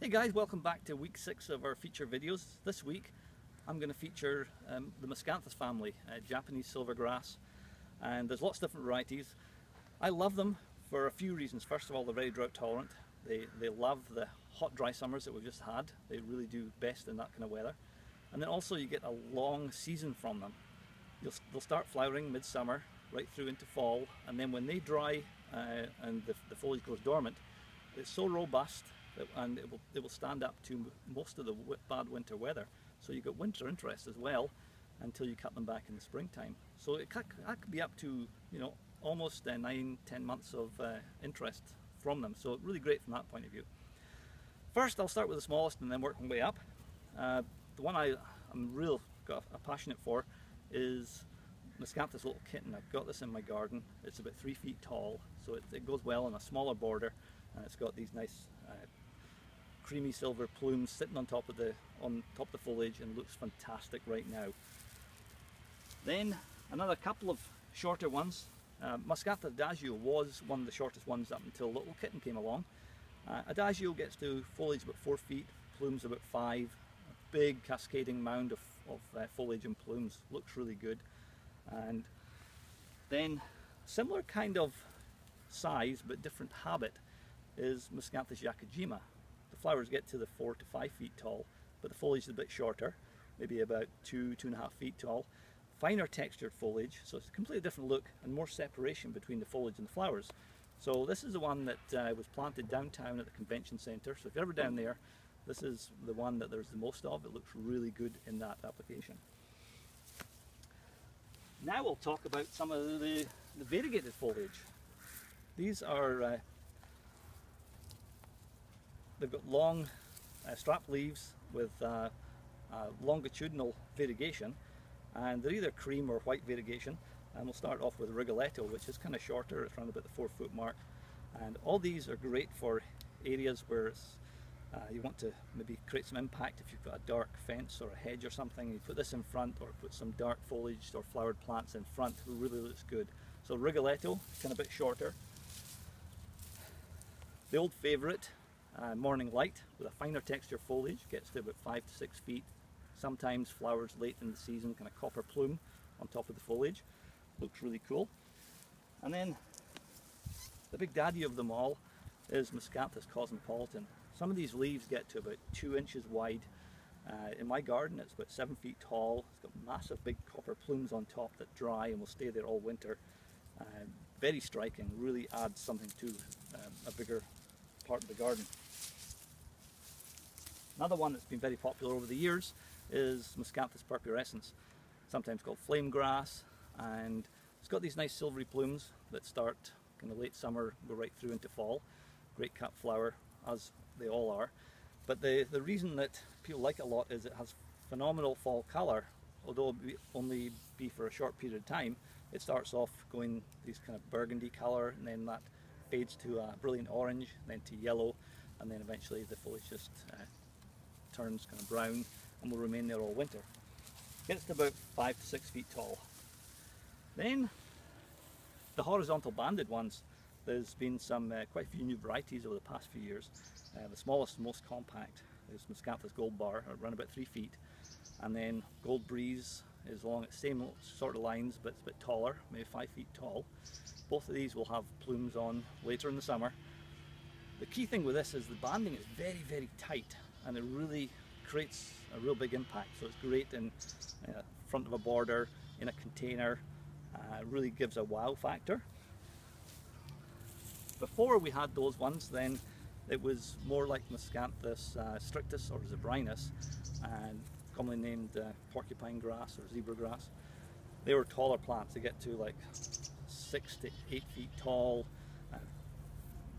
Hey guys, welcome back to week 6 of our feature videos. This week I'm going to feature the Miscanthus family, Japanese silvergrass, and there's lots of different varieties. I love them for a few reasons. First of all, they're very drought tolerant. They love the hot dry summers that we've just had. They really do best in that kind of weather. And then also you get a long season from them. They'll start flowering midsummer right through into fall, and then when they dry and the foliage goes dormant, it's so robust and it will stand up to most of the bad winter weather. So you've got winter interest as well until you cut them back in the springtime. So that could be up to, you know, almost 9-10 months of interest from them. So really great from that point of view. First I'll start with the smallest and then work my way up. The one I'm got a passionate for is Miscanthus Little Kitten. I've got this in my garden. It's about 3 feet tall, so it goes well on a smaller border, and it's got these nice creamy silver plumes sitting on top of the foliage, and looks fantastic right now. Then another couple of shorter ones. Miscanthus Adagio was one of the shortest ones up until Little Kitten came along. Adagio gets to foliage about 4 feet, plumes about 5, a big cascading mound of foliage and plumes, looks really good. And then similar kind of size but different habit is Miscanthus Yakujima. The flowers get to the 4 to 5 feet tall, but the foliage is a bit shorter, maybe about 2.5 feet tall. Finer textured foliage, so it's a completely different look and more separation between the foliage and the flowers. So this is the one that was planted downtown at the convention centre, so if you're ever down there, this is the one that there's the most of. It looks really good in that application. Now we'll talk about some of the variegated foliage. These are they've got long strap leaves with longitudinal variegation, and they're either cream or white variegation. And we'll start off with Rigoletto, which is kind of shorter. It's around about the 4 foot mark, and all these are great for areas where you want to maybe create some impact. If you've got a dark fence or a hedge or something, you put this in front, or put some dark foliage or flowered plants in front, it really looks good. So Rigoletto, kind of a bit shorter. The old favourite, Morning Light, with a finer texture foliage, gets to about 5 to 6 feet. Sometimes flowers late in the season, kind of copper plume on top of the foliage. Looks really cool. And then the big daddy of them all is Miscanthus Cosmopolitan. Some of these leaves get to about 2 inches wide. In my garden it's about 7 feet tall. It's got massive big copper plumes on top that dry and will stay there all winter. Very striking, really adds something to a bigger part of the garden. Another one that's been very popular over the years is Miscanthus purpurescens, sometimes called flame grass, and it's got these nice silvery plumes that start kind of late summer, go right through into fall. Great cut flower, as they all are. But the reason that people like it a lot is it has phenomenal fall colour, although it will only be for a short period of time. It starts off going these kind of burgundy colour, and then that fades to a brilliant orange, then to yellow, and then eventually the foliage just turns kind of brown and will remain there all winter. Gets to about 5 to 6 feet tall. Then the horizontal banded ones. There's been quite a few new varieties over the past few years. The smallest and most compact is Miscanthus Gold Bar, around about 3 feet, and then Gold Breeze is along the same sort of lines, but it's a bit taller, maybe 5 feet tall. Both of these will have plumes on later in the summer. The key thing with this is the banding is very, very tight, and it really creates a real big impact. So it's great in front of a border, in a container. Really gives a wow factor. Before we had those ones, then it was more like Miscanthus strictus or zebrinus, and commonly named porcupine grass or zebra grass. They were taller plants. They get to like 6 to 8 feet tall,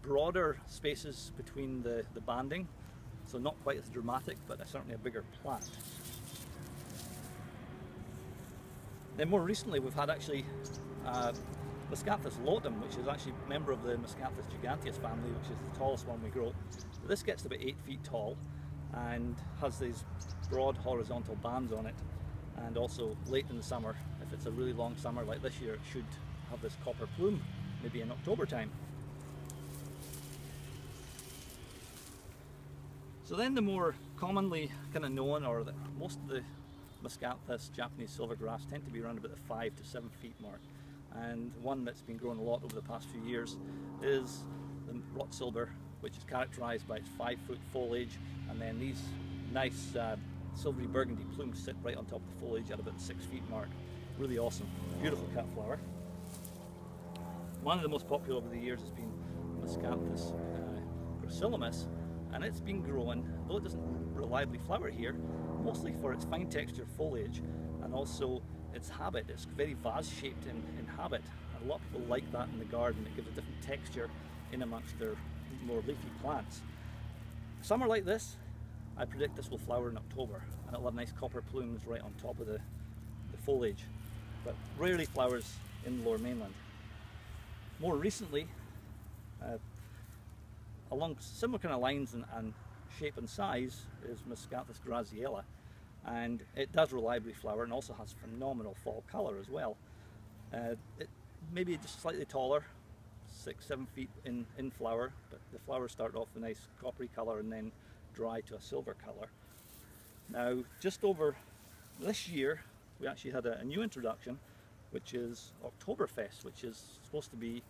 broader spaces between the banding, so not quite as dramatic, but certainly a bigger plant. Then more recently we've had actually Miscanthus lotum, which is actually a member of the Miscanthus giganteus family, which is the tallest one we grow. But this gets to about 8 feet tall and has these broad horizontal bands on it, and also late in the summer, if it's a really long summer like this year, it should have this copper plume, maybe in October time. So then the more commonly kind of known, or most of the Miscanthus Japanese silvergrass tend to be around about the 5 to 7 feet mark. And one that's been growing a lot over the past few years is the rot silver, which is characterized by its 5-foot foliage, and then these nice silvery burgundy plumes sit right on top of the foliage at about the 6 feet mark. Really awesome, beautiful cut flower. One of the most popular over the years has been Miscanthus gracilis, and it's been growing, though it doesn't reliably flower here, mostly for its fine textured foliage and also its habit. It's very vase-shaped in habit, and a lot of people like that in the garden. It gives a different texture in amongst their more leafy plants. Summer like this, I predict this will flower in October, and it'll have nice copper plumes right on top of the foliage, but rarely flowers in the Lower Mainland. More recently, along similar kind of lines and shape and size is Miscanthus graziella, and it does reliably flower and also has phenomenal fall colour as well. It may be just slightly taller, 6-7 feet in flower, but the flowers start off with a nice coppery colour and then dry to a silver colour. Now, just over this year, we actually had a new introduction, which is Oktoberfest, which is supposed to be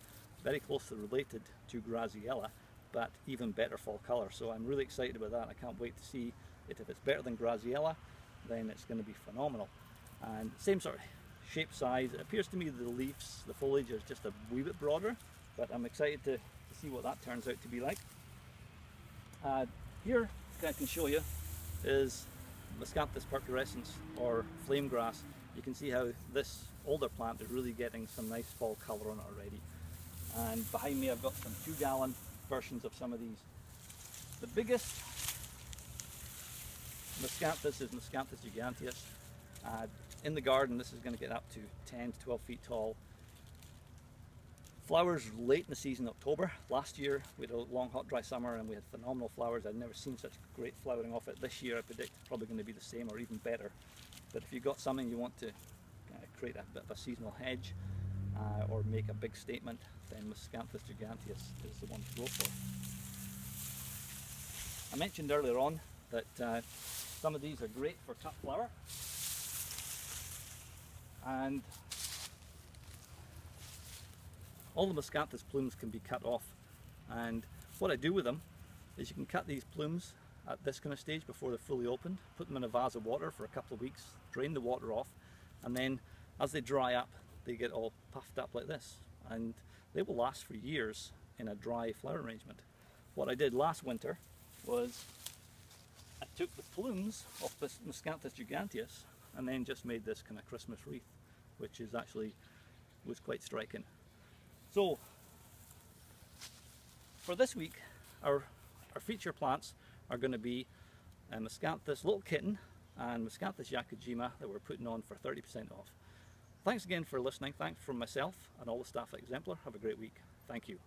very closely related to graziella, but even better fall colour. So I'm really excited about that. I can't wait to see it. If it's better than graziella, then it's going to be phenomenal. And same sort of shape, size. It appears to me the leaves, the foliage is just a wee bit broader, but I'm excited to see what that turns out to be like. Here I can show you is Miscanthus purpurescens, or flame grass. You can see how this older plant is really getting some nice fall colour on it already. And behind me I've got some 2-gallon versions of some of these. The biggest Miscanthus is Miscanthus giganteus. In the garden this is going to get up to 10 to 12 feet tall. Flowers late in the season, October. Last year we had a long hot dry summer and we had phenomenal flowers. I've never seen such great flowering off it. This year I predict it's probably going to be the same or even better. But if you've got something you want to create a bit of a seasonal hedge or make a big statement, then Miscanthus giganteus is the one to go for. I mentioned earlier on that some of these are great for cut flower, and all the Miscanthus plumes can be cut off. And what I do with them is you can cut these plumes at this kind of stage before they're fully opened, put them in a vase of water for a couple of weeks, drain the water off, and then as they dry up they get all puffed up like this, and they will last for years in a dry flower arrangement. What I did last winter was I took the plumes off this Miscanthus giganteus and then just made this kind of Christmas wreath, which is was quite striking. So for this week our feature plants are going to be Miscanthus Little Kitten and Miscanthus Yakujima that we're putting on for 30% off. Thanks again for listening. Thanks from myself and all the staff at Exemplar. Have a great week. Thank you.